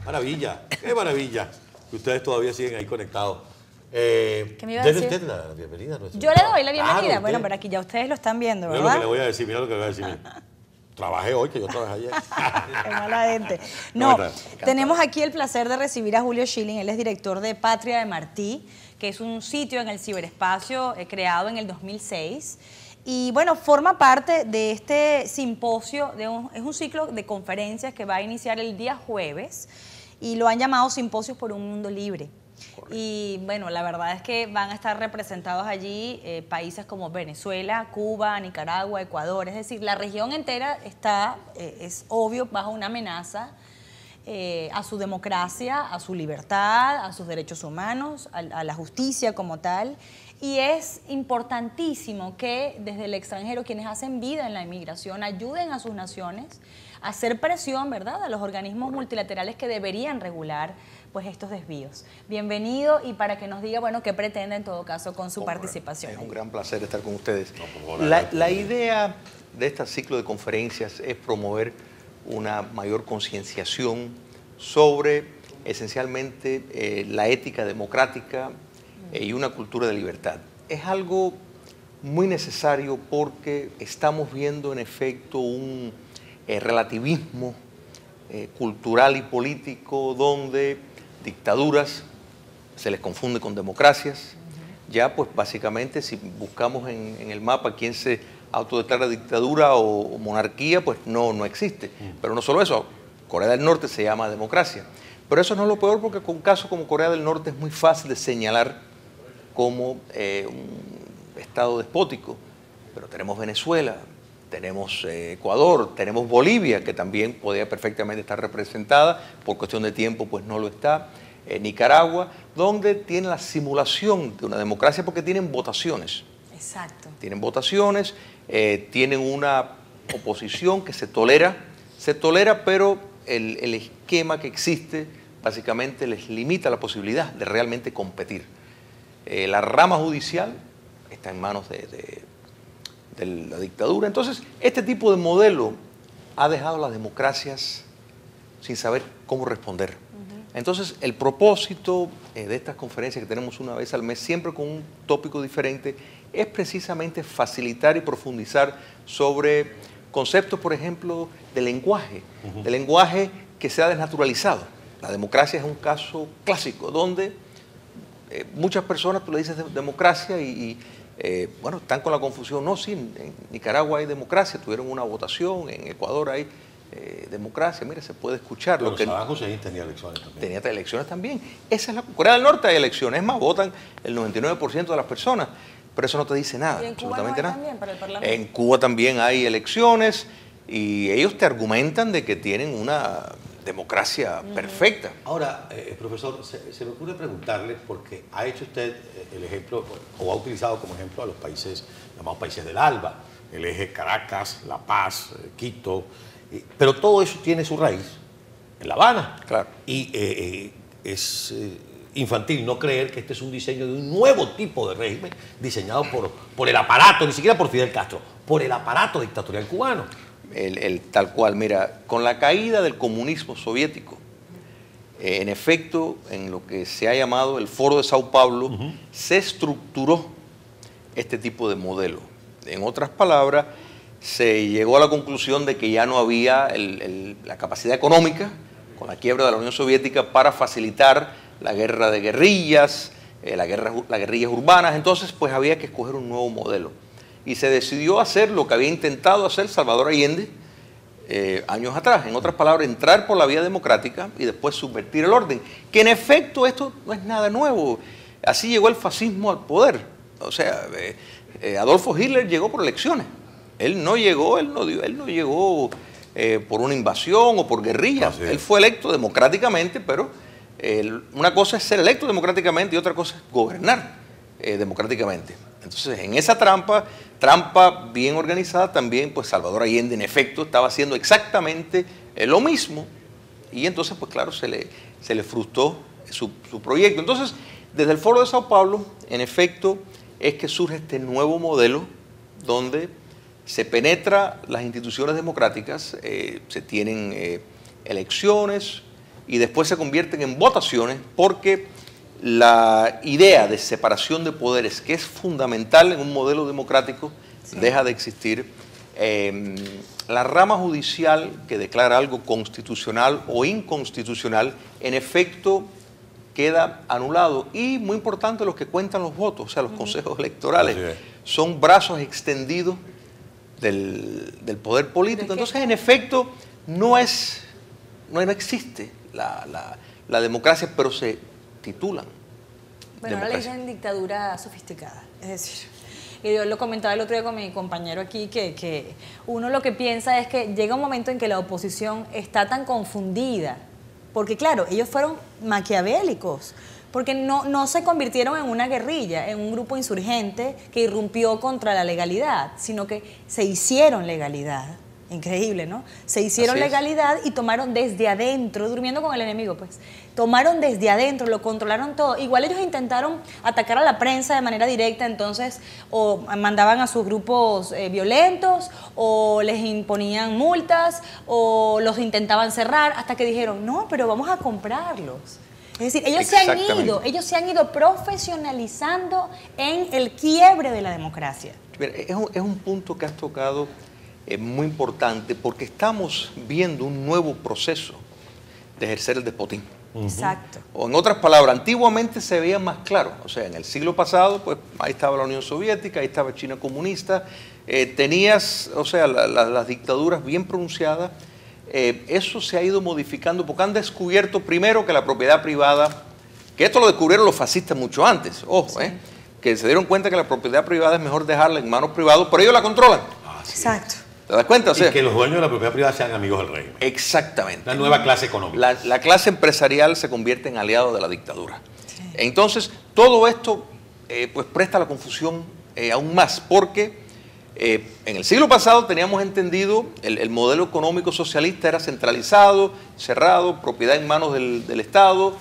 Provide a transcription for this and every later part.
Maravilla, qué maravilla que ustedes todavía siguen ahí conectados. ¿Qué me iba a Denle decir? usted la bienvenida a nuestro Yo le doy la bienvenida. Claro, Bueno, usted. pero aquí ya ustedes lo están viendo, Mira ¿verdad? lo que le voy a decir, mira lo que le voy a decir. Mira. Trabajé hoy, que yo trabajé ayer. Qué mala gente. ¿Cómo No, estás? tenemos aquí el placer de recibir a Julio Schilling. Él es director de Patria de Martí, que es un sitio en el ciberespacio creado en el 2006. Y bueno, forma parte de este simposio, es un ciclo de conferencias que va a iniciar el día jueves y lo han llamado Simposios por un Mundo Libre. Correcto. Y bueno, la verdad es que van a estar representados allí países como Venezuela, Cuba, Nicaragua, Ecuador. Es decir, la región entera está, es obvio, bajo una amenaza a su democracia, a su libertad, a sus derechos humanos, a la justicia como tal. Y es importantísimo que desde el extranjero quienes hacen vida en la inmigración ayuden a sus naciones a hacer presión, ¿verdad?, a los organismos multilaterales que deberían regular pues estos desvíos. Bienvenido y para que nos diga, bueno, qué pretende en todo caso con su participación. Es un gran placer estar con ustedes. No, La idea de este ciclo de conferencias es promover una mayor concienciación sobre esencialmente la ética democrática y una cultura de libertad. Es algo muy necesario porque estamos viendo en efecto un relativismo cultural y político donde dictaduras se les confunde con democracias. Ya pues básicamente si buscamos en el mapa quién se autodeclara dictadura o monarquía, pues no existe. Pero no solo eso, Corea del Norte se llama democracia. Pero eso no es lo peor porque con un caso como Corea del Norte es muy fácil de señalar como un estado despótico. Pero tenemos Venezuela, tenemos Ecuador, tenemos Bolivia, que también podría perfectamente estar representada, por cuestión de tiempo pues no lo está, Nicaragua, donde tiene la simulación de una democracia porque tienen votaciones. Exacto. Tienen votaciones, tienen una oposición que se tolera, pero el esquema que existe básicamente les limita la posibilidad de realmente competir. La rama judicial está en manos de la dictadura. Entonces, este tipo de modelo ha dejado a las democracias sin saber cómo responder. Entonces, el propósito de estas conferencias que tenemos una vez al mes, siempre con un tópico diferente, es precisamente facilitar y profundizar sobre conceptos, por ejemplo, de lenguaje que se ha desnaturalizado. La democracia es un caso clásico donde muchas personas, tú le dices democracia y bueno, están con la confusión. No, sí, en Nicaragua hay democracia, tuvieron una votación, en Ecuador hay democracia, mire, se puede escuchar. Pero lo que Saddam Hussein tenía elecciones también. Tenía elecciones también. Esa es Corea del Norte hay elecciones, es más, votan el 99% de las personas, pero eso no te dice nada, absolutamente nada. También para el Parlamento. En Cuba también hay elecciones y ellos te argumentan de que tienen una democracia perfecta. Ahora, profesor, se me ocurre preguntarle, porque ha hecho usted el ejemplo, o ha utilizado como ejemplo a los países, llamados países del ALBA, el eje Caracas, La Paz, Quito, pero todo eso tiene su raíz en La Habana. Claro. Y es infantil no creer que este es un diseño de un nuevo tipo de régimen diseñado por el aparato, ni siquiera por Fidel Castro, por el aparato dictatorial cubano. Tal cual, mira, con la caída del comunismo soviético, en efecto, en lo que se ha llamado el Foro de Sao Paulo, se estructuró este tipo de modelo. En otras palabras, se llegó a la conclusión de que ya no había la capacidad económica, con la quiebra de la Unión Soviética, para facilitar la guerra de guerrillas, las guerrillas urbanas. Entonces, pues había que escoger un nuevo modelo. Y se decidió hacer lo que había intentado hacer Salvador Allende años atrás. En otras palabras, entrar por la vía democrática y después subvertir el orden. Que en efecto esto no es nada nuevo. Así llegó el fascismo al poder. O sea, Adolfo Hitler llegó por elecciones. Él no llegó por una invasión o por guerrillas. Él fue electo democráticamente, pero una cosa es ser electo democráticamente y otra cosa es gobernar democráticamente. Entonces, en esa trampa bien organizada también, pues Salvador Allende en efecto estaba haciendo exactamente lo mismo y entonces, pues claro, se le frustró su proyecto. Entonces, desde el Foro de Sao Paulo, en efecto, es que surge este nuevo modelo donde se penetra las instituciones democráticas, se tienen elecciones y después se convierten en votaciones porque la idea de separación de poderes, que es fundamental en un modelo democrático, deja de existir. La rama judicial que declara algo constitucional o inconstitucional, en efecto, queda anulado. Y muy importante, los que cuentan los votos, o sea, los consejos electorales, son brazos extendidos del poder político. Entonces, en efecto, no existe la democracia, pero se titulan. Bueno, ahora le dicen dictadura sofisticada. Es decir, y yo lo comentaba el otro día con mi compañero aquí, que uno lo que piensa es que llega un momento en que la oposición está tan confundida, porque claro, ellos fueron maquiavélicos, porque no se convirtieron en una guerrilla, en un grupo insurgente que irrumpió contra la legalidad, sino que se hicieron legalidad. Increíble, ¿no? Se hicieron legalidad y tomaron desde adentro, durmiendo con el enemigo, pues. Tomaron desde adentro, lo controlaron todo. Igual ellos intentaron atacar a la prensa de manera directa, entonces, o mandaban a sus grupos violentos, o les imponían multas, o los intentaban cerrar, hasta que dijeron, no, pero vamos a comprarlos. Es decir, ellos se han ido profesionalizando en el quiebre de la democracia. Mira, es un punto que has tocado muy importante, porque estamos viendo un nuevo proceso de ejercer el despotismo. Exacto. O en otras palabras, antiguamente se veía más claro. O sea, en el siglo pasado, pues ahí estaba la Unión Soviética, ahí estaba China comunista, tenías, o sea, las dictaduras bien pronunciadas. Eso se ha ido modificando porque han descubierto primero que la propiedad privada, que esto lo descubrieron los fascistas mucho antes, ojo, que se dieron cuenta que la propiedad privada es mejor dejarla en manos privadas, pero ellos la controlan. Exacto. ¿Te das cuenta? O sea, y que los dueños de la propiedad privada sean amigos del régimen. Exactamente. La nueva clase económica. La clase empresarial se convierte en aliado de la dictadura. Sí. Entonces, todo esto pues presta la confusión aún más, porque en el siglo pasado teníamos entendido el modelo económico socialista era centralizado, cerrado, propiedad en manos del Estado.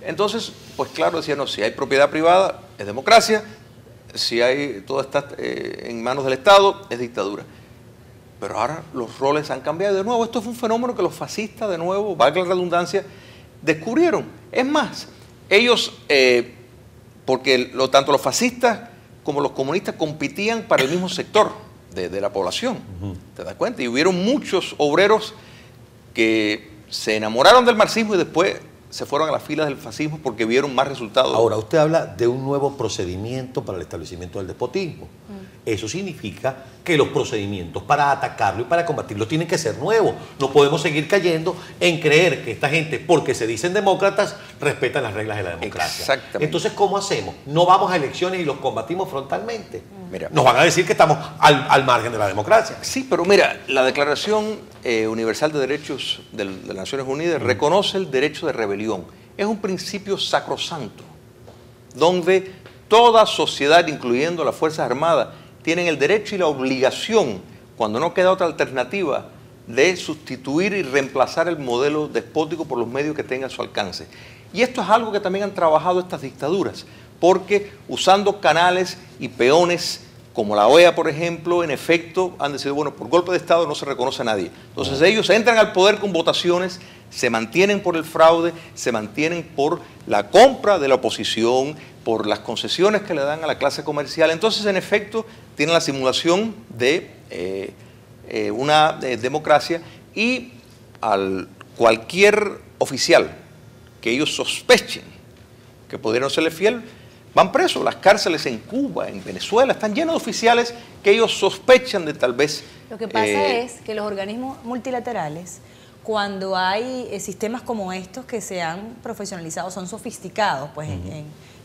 Entonces, pues claro, decían, no, si hay propiedad privada es democracia, si hay todo está en manos del Estado es dictadura. Pero ahora los roles han cambiado de nuevo. Esto fue un fenómeno que los fascistas, de nuevo, valga la redundancia, descubrieron. Es más, ellos, porque tanto los fascistas como los comunistas competían para el mismo sector de la población. ¿Te das cuenta? Y hubieron muchos obreros que se enamoraron del marxismo y después se fueron a las filas del fascismo porque vieron más resultados. Ahora, usted habla de un nuevo procedimiento para el establecimiento del despotismo. Eso significa que los procedimientos para atacarlo y para combatirlo tienen que ser nuevos. No podemos seguir cayendo en creer que esta gente, porque se dicen demócratas, respetan las reglas de la democracia. Exactamente. Entonces, ¿cómo hacemos? No vamos a elecciones y los combatimos frontalmente. Mira, nos van a decir que estamos al margen de la democracia. Sí, pero mira, la Declaración Universal de Derechos de las Naciones Unidas reconoce el derecho de rebelión. Es un principio sacrosanto, donde toda sociedad, incluyendo las Fuerzas Armadas, tienen el derecho y la obligación, cuando no queda otra alternativa, de sustituir y reemplazar el modelo despótico por los medios que tengan a su alcance. Y esto es algo que también han trabajado estas dictaduras, porque usando canales y peones como la OEA, por ejemplo, en efecto han decidido, bueno, por golpe de Estado no se reconoce a nadie. Entonces ellos entran al poder con votaciones, se mantienen por el fraude, se mantienen por la compra de la oposición, por las concesiones que le dan a la clase comercial. Entonces, en efecto, tienen la simulación de una democracia, y cualquier oficial que ellos sospechen que pudieron serle fiel, van presos. Las cárceles en Cuba, en Venezuela, están llenas de oficiales que ellos sospechan de tal vez... Lo que pasa es que los organismos multilaterales, cuando hay sistemas como estos que se han profesionalizado, son sofisticados, pues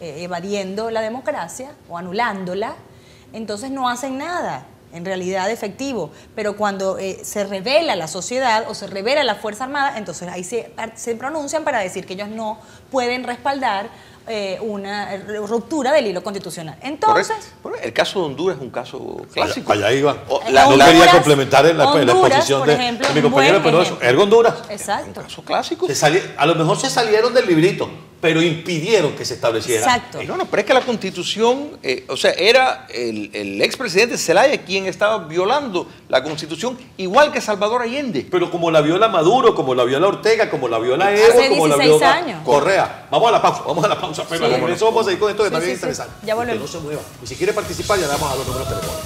evadiendo la democracia o anulándola, entonces no hacen nada en realidad efectivo. Pero cuando se revela la sociedad o se revela la Fuerza Armada, entonces ahí se pronuncian para decir que ellos no pueden respaldar una ruptura del hilo constitucional. Entonces, el caso de Honduras es un caso clásico. Allá iba. No quería complementar la exposición por ejemplo, de mi compañero, pero eso, Ergo Honduras. Exacto. Un caso clásico. A lo mejor se salieron del librito, pero impidieron que se estableciera. Exacto. No, pero es que la Constitución, o sea, era el expresidente Zelaya quien estaba violando la Constitución, igual que Salvador Allende. Pero como la viola Maduro, como la viola Ortega, como la viola Evo, Hace como la 16 viola años. Correa. Vamos a la pausa, pero Sí. con eso vamos a seguir con esto que Sí, está bien sí, sí. interesante. Ya volvemos. Que no se mueva. Y si quiere participar, ya le damos a los números telefónicos.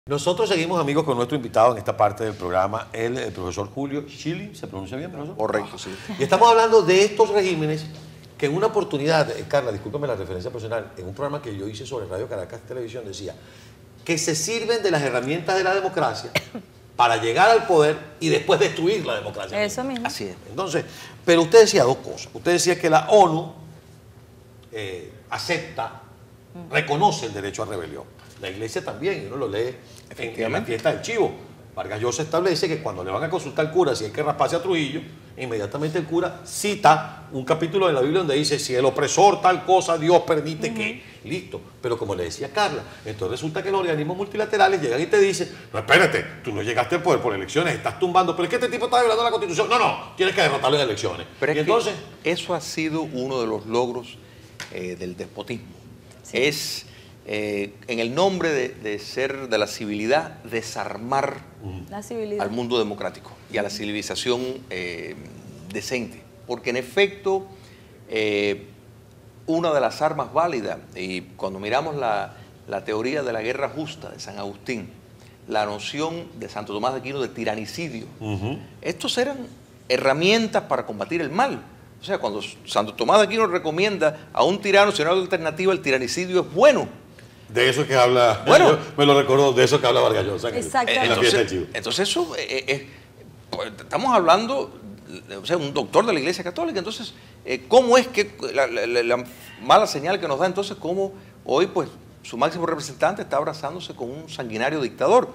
Nosotros seguimos, amigos, con nuestro invitado en esta parte del programa, el profesor Julio Schilling. ¿Se pronuncia bien, profesor? Correcto, sí. Y estamos hablando de estos regímenes que en una oportunidad, Carla, discúlpame la referencia personal, en un programa que yo hice sobre Radio Caracas Televisión decía que se sirven de las herramientas de la democracia para llegar al poder y después destruir la democracia. Eso mismo. Así es. Entonces, pero usted decía dos cosas. Usted decía que la ONU acepta, reconoce el derecho a rebelión. La iglesia también, y uno lo lee en la fiesta del Chivo. Vargas Llosa establece que cuando le van a consultar al cura si hay que rasparse a Trujillo, inmediatamente el cura cita un capítulo de la Biblia donde dice, si el opresor tal cosa, Dios permite que, listo. Pero como le decía Carla, entonces resulta que los organismos multilaterales llegan y te dicen, no, espérate, tú no llegaste al poder por elecciones, estás tumbando, pero es que este tipo está violando la Constitución. No, tienes que derrotarlo en elecciones. Pero y es entonces, que eso ha sido uno de los logros del despotismo. Sí. Es, en el nombre de ser de la civilidad, desarmar La civilidad. al mundo democrático y a la civilización decente. Porque en efecto, una de las armas válidas, y cuando miramos la teoría de la guerra justa de San Agustín, la noción de Santo Tomás de Aquino de tiranicidio, estos eran herramientas para combatir el mal. O sea, cuando Santo Tomás de Aquino recomienda a un tirano, si no hay alternativa, el tiranicidio es bueno. de eso que habla, Bueno. yo me lo recuerdo, de eso que habla Vargas Llosa Exactamente. en la fiesta del Chivo. Entonces eso, pues, estamos hablando, o sea, un doctor de la Iglesia Católica. Entonces, ¿cómo es que la mala señal que nos da entonces cómo hoy, pues, su máximo representante está abrazándose con un sanguinario dictador?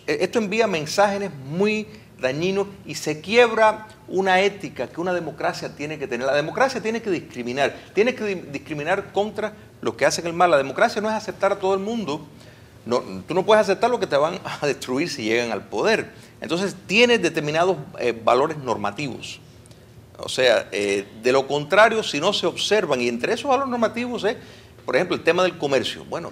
Esto envía mensajes muy dañinos y se quiebra una ética que una democracia tiene que tener. La democracia tiene que discriminar contra los que hacen el mal. La democracia no es aceptar a todo el mundo. No, tú no puedes aceptar lo que te van a destruir si llegan al poder. Entonces tiene determinados valores normativos. O sea, de lo contrario, si no se observan, y entre esos valores normativos es, por ejemplo, el tema del comercio. Bueno,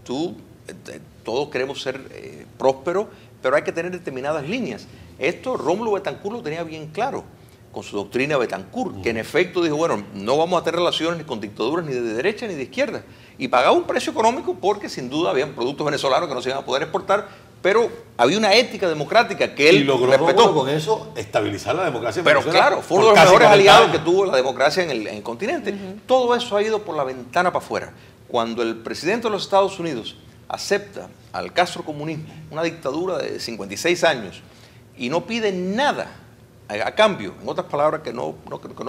todos queremos ser prósperos, pero hay que tener determinadas líneas. Esto Rómulo Betancourt lo tenía bien claro con su doctrina Betancourt, que en efecto dijo, bueno, no vamos a tener relaciones ni con dictaduras ni de derecha ni de izquierda. Y pagaba un precio económico porque sin duda habían productos venezolanos que no se iban a poder exportar, pero había una ética democrática que él Y logró respetó. Rómulo con eso estabilizar la democracia en Pero Venezuela claro, fue uno por de los casi mejores 40 aliados que años. tuvo la democracia en el continente. Todo eso ha ido por la ventana para afuera. Cuando el presidente de los Estados Unidos acepta al castrocomunismo, una dictadura de 56 años, y no pide nada a cambio, en otras palabras, que no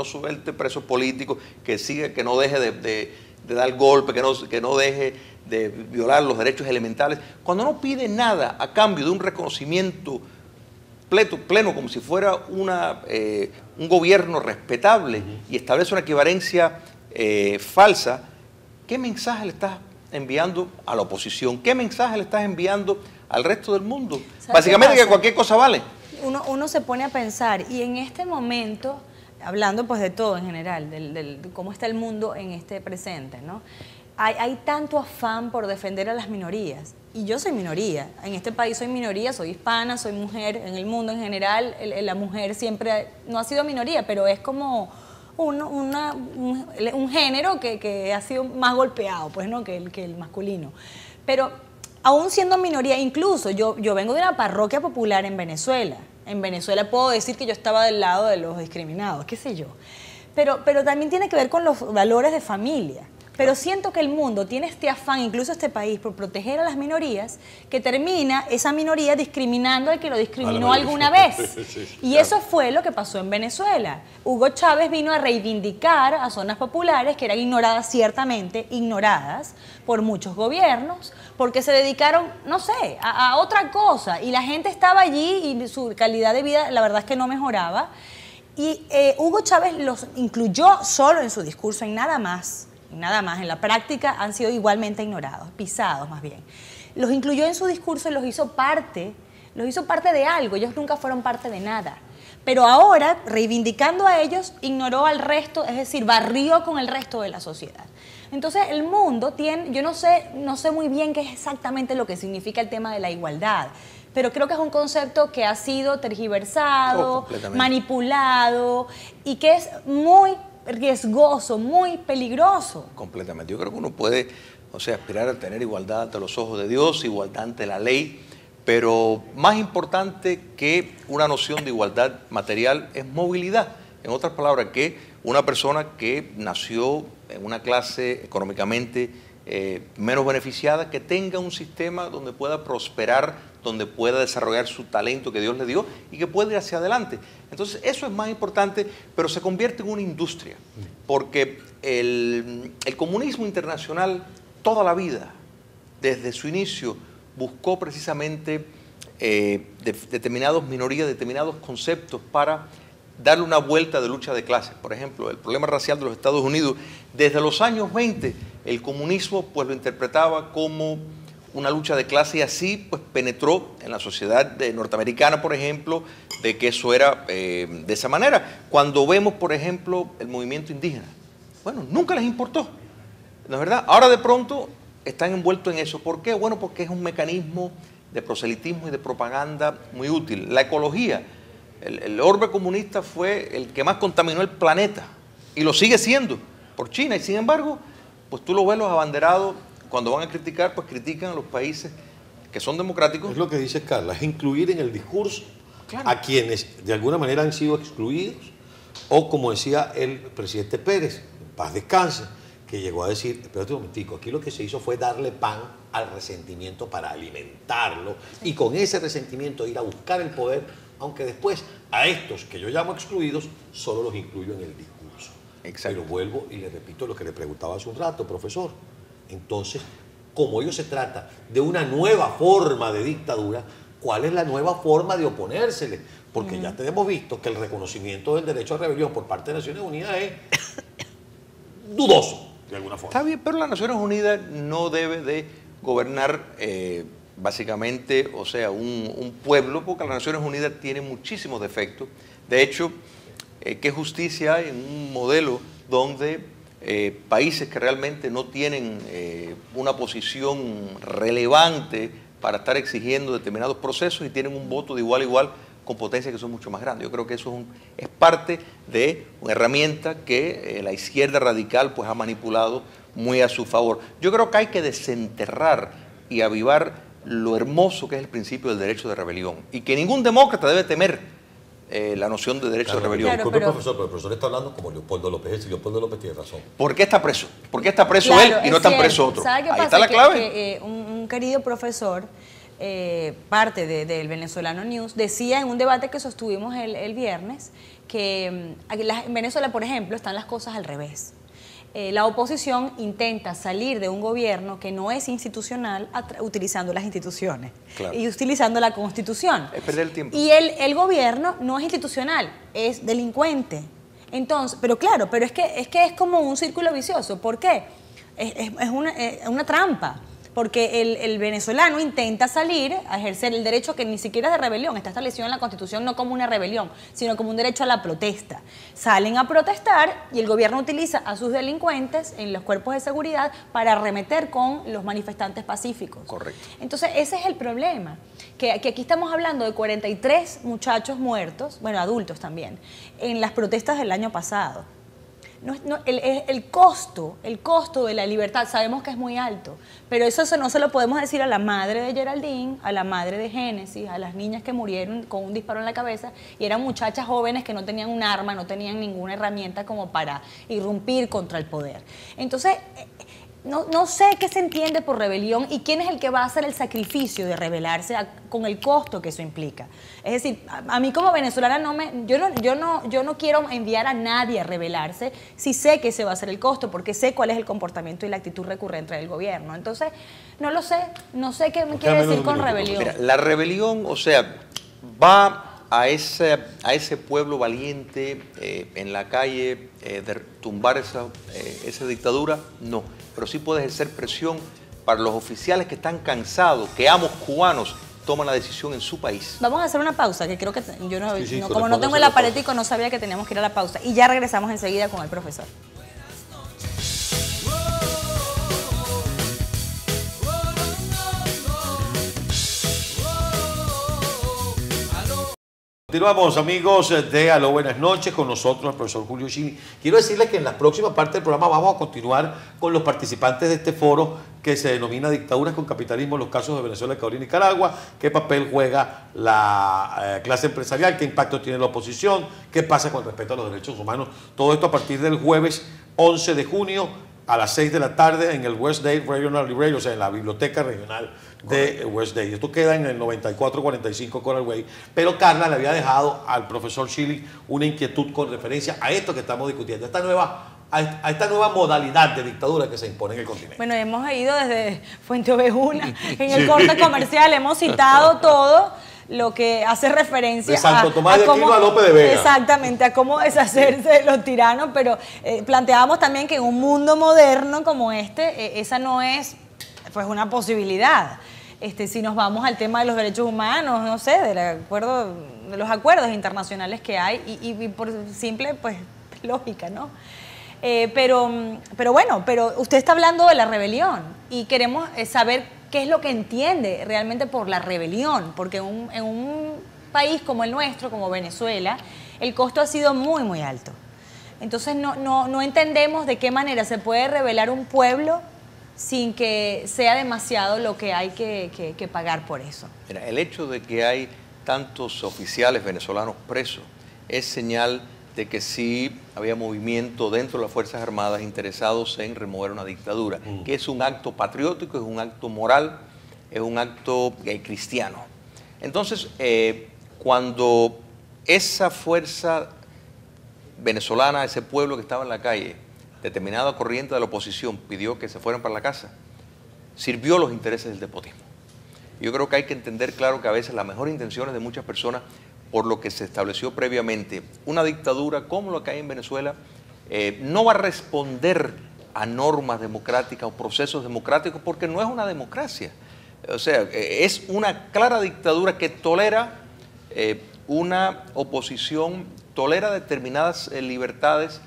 suelte presos políticos, que siga, que no deje de dar golpe, que no deje de violar los derechos elementales, cuando no pide nada a cambio de un reconocimiento pleno como si fuera un gobierno respetable y establece una equivalencia falsa, ¿qué mensaje le estás enviando a la oposición? ¿Qué mensaje le estás enviando al resto del mundo? ¿Sabes Básicamente qué que pasa? cualquier cosa vale. Uno se pone a pensar, y en este momento, hablando pues de todo en general, de cómo está el mundo en este presente, ¿no? Hay tanto afán por defender a las minorías, y yo soy minoría, en este país soy minoría, soy hispana, soy mujer, en el mundo en general la mujer siempre no ha sido minoría, pero es como un género que ha sido más golpeado, pues, ¿no? que el masculino. Pero aún siendo minoría, incluso yo vengo de una parroquia popular en Venezuela. En Venezuela puedo decir que yo estaba del lado de los discriminados, qué sé yo. Pero también tiene que ver con los valores de familia. Pero siento que el mundo tiene este afán, incluso este país, por proteger a las minorías, que termina esa minoría discriminando al que lo discriminó alguna vez. Sí, Y claro. eso fue lo que pasó en Venezuela. Hugo Chávez vino a reivindicar a zonas populares que eran ignoradas, ciertamente ignoradas por muchos gobiernos, porque se dedicaron, no sé, a otra cosa. Y la gente estaba allí y su calidad de vida, la verdad es que no mejoraba. Y Hugo Chávez los incluyó solo en su discurso, en nada más. En la práctica han sido igualmente ignorados, pisados más bien. Los incluyó en su discurso y los hizo parte los hizo parte de algo, ellos nunca fueron parte de nada. Pero ahora, reivindicando a ellos, ignoró al resto, es decir, barrió con el resto de la sociedad. Entonces, el mundo tiene, yo no sé muy bien qué es exactamente lo que significa el tema de la igualdad, pero creo que es un concepto que ha sido tergiversado, manipulado y que es muy riesgoso, muy peligroso. Completamente. Yo creo que uno puede, o sea, aspirar a tener igualdad ante los ojos de Dios, igualdad ante la ley, pero más importante que una noción de igualdad material es movilidad. En otras palabras, que una persona que nació en una clase económicamente menos beneficiada, que tenga un sistema donde pueda prosperar, donde pueda desarrollar su talento que Dios le dio y que pueda ir hacia adelante. Entonces, eso es más importante, pero se convierte en una industria, porque el comunismo internacional toda la vida, desde su inicio, buscó precisamente determinadas minorías, determinados conceptos para darle una vuelta de lucha de clases. Por ejemplo, el problema racial de los Estados Unidos, desde los años 20, el comunismo pues lo interpretaba como una lucha de clase y así pues penetró en la sociedad norteamericana, por ejemplo, de que eso era de esa manera. Cuando vemos, por ejemplo, el movimiento indígena, bueno, nunca les importó, ¿no es verdad? Ahora de pronto están envueltos en eso. ¿Por qué? Bueno, porque es un mecanismo de proselitismo y de propaganda muy útil. La ecología, el orbe comunista fue el que más contaminó el planeta y lo sigue siendo por China, y sin embargo, pues tú lo ves los abanderados, cuando van a criticar, pues critican a los países que son democráticos. Es lo que dice Carla, es incluir en el discurso a quienes de alguna manera han sido excluidos, o como decía el presidente Pérez, en paz descanse, que llegó a decir, espérate un momentico, aquí lo que se hizo fue darle pan al resentimiento para alimentarlo y con ese resentimiento ir a buscar el poder, aunque después a estos que yo llamo excluidos solo los incluyo en el discurso. Exacto. Pero vuelvo y le repito lo que le preguntaba hace un rato, profesor. Entonces, como ello se trata de una nueva forma de dictadura, ¿cuál es la nueva forma de oponérsele? Porque ya tenemos visto que el reconocimiento del derecho a rebelión por parte de Naciones Unidas es dudoso, de alguna forma. Está bien, pero las Naciones Unidas no debe de gobernar básicamente, o sea, un pueblo, porque las Naciones Unidas tienen muchísimos defectos. De hecho, ¿qué justicia hay en un modelo donde países que realmente no tienen una posición relevante para estar exigiendo determinados procesos y tienen un voto de igual a igual con potencias que son mucho más grandes? Yo creo que eso es parte de una herramienta que la izquierda radical pues ha manipulado muy a su favor. Yo creo que hay que desenterrar y avivar lo hermoso que es el principio del derecho de rebelión y que ningún demócrata debe temer la noción de derecho de rebelión. Disculpe, profesor, pero el profesor está hablando como Leopoldo López, y Leopoldo López tiene razón. ¿Por qué está preso? ¿Por qué está preso él y no está preso otro? ¿Sabe qué Ahí pasa? está la clave. Que un querido profesor, parte del Venezolano News, decía en un debate que sostuvimos el viernes que en Venezuela, por ejemplo, están las cosas al revés. La oposición intenta salir de un gobierno que no es institucional utilizando las instituciones y utilizando la Constitución. Es perder el tiempo. Y el gobierno no es institucional, es delincuente. Entonces, pero claro, pero es que es como un círculo vicioso. ¿Por qué? Es una trampa. Porque el venezolano intenta salir a ejercer el derecho que ni siquiera es de rebelión, está establecido en la Constitución no como una rebelión, sino como un derecho a la protesta. Salen a protestar y el gobierno utiliza a sus delincuentes en los cuerpos de seguridad para arremeter con los manifestantes pacíficos. Correcto. Entonces ese es el problema, que aquí estamos hablando de 43 muchachos muertos, bueno, adultos también, en las protestas del año pasado. El costo de la libertad sabemos que es muy alto, pero eso no se lo podemos decir a la madre de Geraldine, a la madre de Génesis, a las niñas que murieron con un disparo en la cabeza y eran muchachas jóvenes que no tenían un arma, no tenían ninguna herramienta como para irrumpir contra el poder. Entonces, no sé qué se entiende por rebelión y quién es el que va a hacer el sacrificio de rebelarse con el costo que eso implica. Es decir, a mí como venezolana yo no quiero enviar a nadie a rebelarse si sé que ese va a ser el costo, porque sé cuál es el comportamiento y la actitud recurrente del gobierno. Entonces, no lo sé, no sé qué me quiere decir con rebelión. Mira, la rebelión, o sea, va a ese pueblo valiente en la calle de tumbar esa dictadura, no. Pero sí puede ejercer presión para los oficiales que están cansados, que amos cubanos toman la decisión en su país. Vamos a hacer una pausa, que creo que yo no, Sí, como no tengo el aparatico, no sabía que teníamos que ir a la pausa. Y ya regresamos enseguida con el profesor. Continuamos, amigos de Aló, buenas noches, con nosotros el profesor Julio Schilling. Quiero decirles que en la próxima parte del programa vamos a continuar con los participantes de este foro que se denomina Dictaduras con Capitalismo en los casos de Venezuela, Ecuador y Nicaragua. ¿Qué papel juega la clase empresarial? ¿Qué impacto tiene la oposición? ¿Qué pasa con respecto a los derechos humanos? Todo esto a partir del jueves 11 de junio a las 6 de la tarde en el West Dade Regional Library, o sea, en la biblioteca regional de West Dade. Esto queda en el 9445 Coral Way. Pero Carla le había dejado al profesor Schilling una inquietud con referencia a esto que estamos discutiendo, a esta nueva modalidad de dictadura que se impone en el continente. Bueno, hemos ido desde Fuente Ovejuna, en el corte comercial, hemos citado todo lo que hace referencia de Santo Tomás de Aquino a Lope de Vega. Exactamente, a cómo deshacerse de los tiranos, pero planteábamos también que en un mundo moderno como esa no es pues una posibilidad. Si nos vamos al tema de los derechos humanos, no sé, de los acuerdos internacionales que hay y por simple pues lógica, ¿no? Pero usted está hablando de la rebelión y queremos saber qué es lo que entiende realmente por la rebelión, porque en un país como el nuestro, como Venezuela, el costo ha sido muy, muy alto. Entonces no entendemos de qué manera se puede rebelar un pueblo sin que sea demasiado lo que hay que pagar por eso. Mira, el hecho de que hay tantos oficiales venezolanos presos es señal de que sí había movimiento dentro de las Fuerzas Armadas interesados en remover una dictadura, que es un acto patriótico, es un acto moral, es un acto cristiano. Entonces, cuando esa fuerza venezolana, ese pueblo que estaba en la calle, determinada corriente de la oposición, pidió que se fueran para la casa, sirvió los intereses del despotismo. Yo creo que hay que entender claro que a veces las mejores intenciones de muchas personas, por lo que se estableció previamente, una dictadura como la que hay en Venezuela, no va a responder a normas democráticas o procesos democráticos porque no es una democracia. O sea, es una clara dictadura que tolera una oposición, tolera determinadas libertades,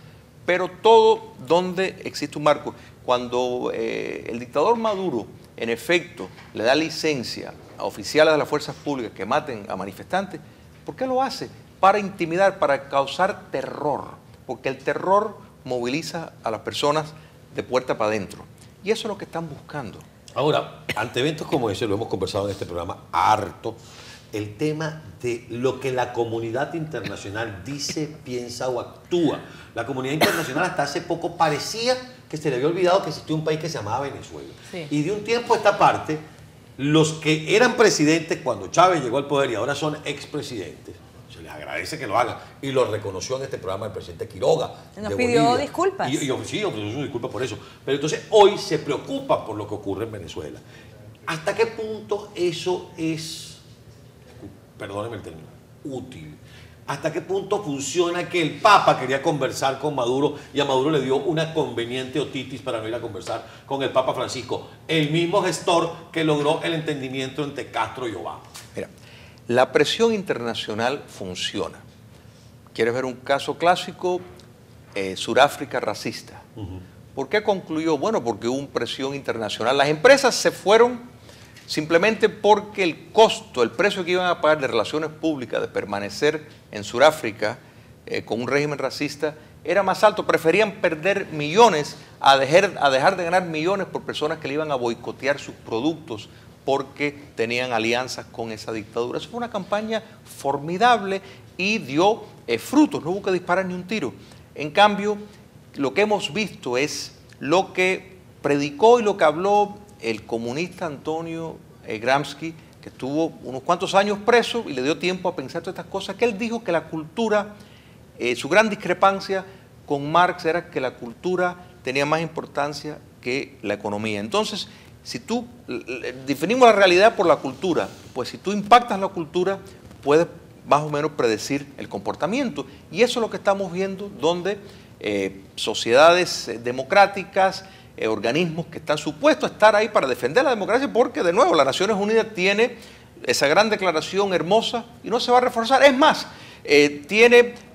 pero todo donde existe un marco. Cuando el dictador Maduro, en efecto, le da licencia a oficiales de las fuerzas públicas que maten a manifestantes, ¿por qué lo hace? Para intimidar, para causar terror, porque el terror moviliza a las personas de puerta para adentro. Y eso es lo que están buscando. Ahora, ante eventos como ese, lo hemos conversado en este programa harto, el tema de lo que la comunidad internacional dice, piensa o actúa. La comunidad internacional hasta hace poco parecía que se le había olvidado que existía un país que se llamaba Venezuela. Sí. Y de un tiempo a esta parte, los que eran presidentes cuando Chávez llegó al poder y ahora son expresidentes, se les agradece que lo hagan. Y lo reconoció en este programa el presidente Quiroga. Nos pidió disculpas. Sí, ofreció una disculpa por eso. Pero entonces hoy se preocupa por lo que ocurre en Venezuela. ¿Hasta qué punto eso es, perdónenme el término, útil? ¿Hasta qué punto funciona que el Papa quería conversar con Maduro y a Maduro le dio una conveniente otitis para no ir a conversar con el Papa Francisco? El mismo gestor que logró el entendimiento entre Castro y Obama. Mira, la presión internacional funciona. ¿Quieres ver un caso clásico? Sudáfrica racista. ¿Por qué concluyó? Bueno, porque hubo presión internacional. Las empresas se fueron simplemente porque el costo, el precio que iban a pagar de relaciones públicas de permanecer en Sudáfrica con un régimen racista era más alto. Preferían perder millones a dejar de ganar millones por personas que le iban a boicotear sus productos porque tenían alianzas con esa dictadura. Eso fue una campaña formidable y dio frutos, no hubo que disparar ni un tiro. En cambio, lo que hemos visto es lo que predicó y lo que habló el comunista Antonio Gramsci, que estuvo unos cuantos años preso y le dio tiempo a pensar todas estas cosas, que él dijo que la cultura, su gran discrepancia con Marx era que la cultura tenía más importancia que la economía. Entonces, si tú definimos la realidad por la cultura, pues si tú impactas la cultura, puedes más o menos predecir el comportamiento. Y eso es lo que estamos viendo, donde sociedades democráticas, organismos que están supuestos a estar ahí para defender la democracia, porque de nuevo las Naciones Unidas tiene esa gran declaración hermosa y no se va a reforzar. Es más,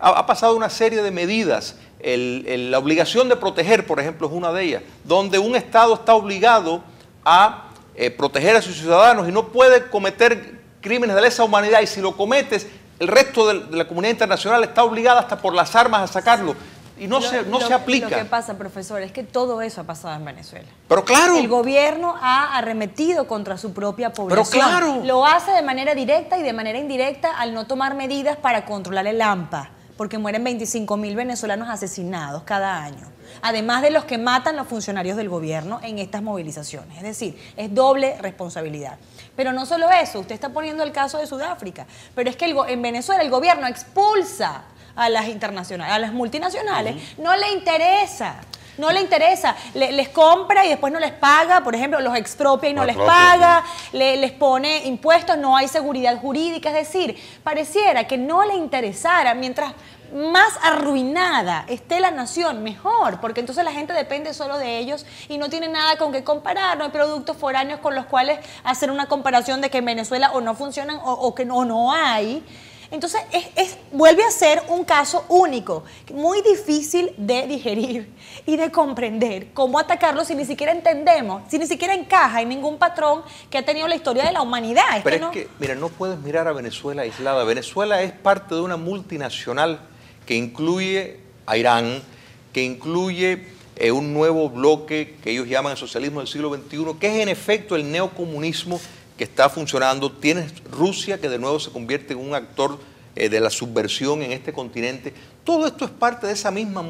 ha pasado una serie de medidas. La obligación de proteger, por ejemplo, es una de ellas, donde un Estado está obligado a proteger a sus ciudadanos y no puede cometer crímenes de lesa humanidad, y si lo cometes, el resto de la comunidad internacional está obligada hasta por las armas a sacarlo. Y no se aplica. Lo que pasa, profesor, es que todo eso ha pasado en Venezuela. Pero claro. El gobierno ha arremetido contra su propia población. Pero claro. Lo hace de manera directa y de manera indirecta al no tomar medidas para controlar el AMPA, porque mueren 25.000 venezolanos asesinados cada año, además de los que matan los funcionarios del gobierno en estas movilizaciones. Es decir, es doble responsabilidad. Pero no solo eso, usted está poniendo el caso de Sudáfrica, pero es que en Venezuela el gobierno expulsa a las internacionales, a las multinacionales. No le interesa. No le interesa, les compra y después no les paga, por ejemplo, los expropia y no les paga, les pone impuestos, no hay seguridad jurídica, es decir, pareciera que no le interesara. Mientras más arruinada esté la nación, mejor, porque entonces la gente depende solo de ellos y no tiene nada con qué comparar, no hay productos foráneos con los cuales hacer una comparación de que en Venezuela o no funcionan o que no hay. Entonces, vuelve a ser un caso único, muy difícil de digerir y de comprender cómo atacarlo si ni siquiera entendemos, si ni siquiera encaja en ningún patrón que ha tenido la historia de la humanidad. Pero es que, mira, no puedes mirar a Venezuela aislada. Venezuela es parte de una multinacional que incluye a Irán, que incluye un nuevo bloque que ellos llaman el socialismo del siglo XXI, que es en efecto el neocomunismo que está funcionando. Tienes Rusia, que de nuevo se convierte en un actor de la subversión en este continente. Todo esto es parte de esa misma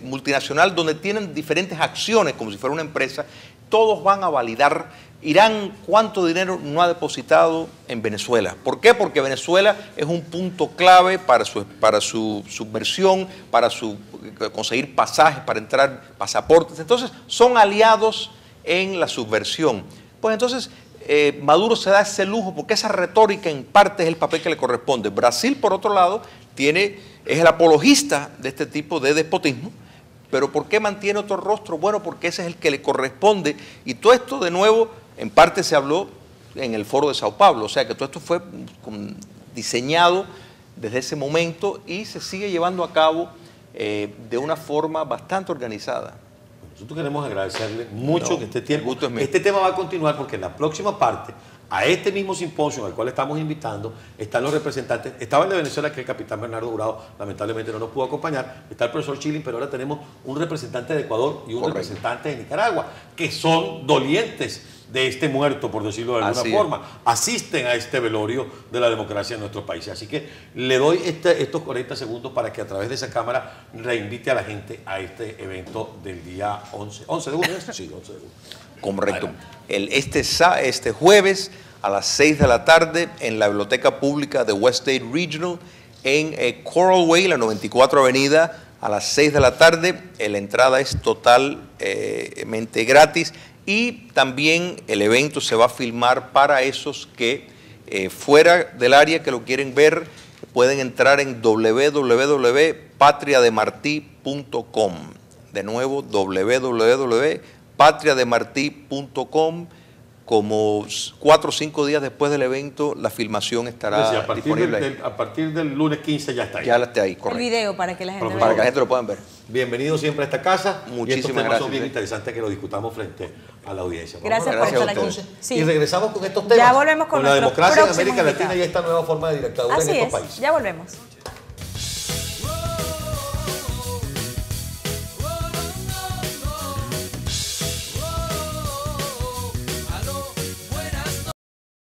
multinacional donde tienen diferentes acciones, como si fuera una empresa. Todos van a validar. Irán, ¿cuánto dinero no ha depositado en Venezuela? ¿Por qué? Porque Venezuela es un punto clave para su subversión, para conseguir pasajes, para entrar, pasaportes. Entonces, son aliados en la subversión. Pues entonces, Maduro se da ese lujo porque esa retórica en parte es el papel que le corresponde. Brasil, por otro lado, es el apologista de este tipo de despotismo. ¿Pero por qué mantiene otro rostro? Bueno, porque ese es el que le corresponde. Y todo esto, de nuevo, en parte se habló en el foro de Sao Paulo. O sea, que todo esto fue diseñado desde ese momento y se sigue llevando a cabo de una forma bastante organizada. Nosotros queremos agradecerle mucho que este tiempo. Este tema va a continuar porque en la próxima parte, a este mismo simposio al cual estamos invitando, están los representantes. Estaba el de Venezuela, que es el capitán Bernardo Jurado, lamentablemente no nos pudo acompañar. Está el profesor Schilling, pero ahora tenemos un representante de Ecuador y un representante de Nicaragua, que son dolientes de este muerto, por decirlo de alguna forma. Asisten a este velorio de la democracia en nuestro país. Así que le doy estos 40 segundos para que a través de esa cámara reinvite a la gente a este evento del día 11. ¿11 de junio? Sí, 11 de junio. Correcto. Este jueves a las 6 de la tarde en la Biblioteca Pública de West State Regional en Coral Way, la 94 Avenida, a las 6 de la tarde. La entrada es totalmente gratis. Y también el evento se va a filmar para esos que fuera del área que lo quieren ver, pueden entrar en www.patriademarti.com. De nuevo, www.patriademarti.com. Como 4 o 5 días después del evento, la filmación estará disponible. A partir del lunes 15 ya está ahí. Ya está ahí, correcto. El video para que la gente Para que la gente lo puedan ver. Bienvenido siempre a esta casa. Muchísimas gracias. Son bien gracias. interesantes que lo discutamos frente a la audiencia. Gracias por estar aquí. Sí. Y regresamos con estos temas. Ya volvemos con la democracia en próximo América Latina invitado. y esta nueva forma de dictadura en estos países. Ya volvemos.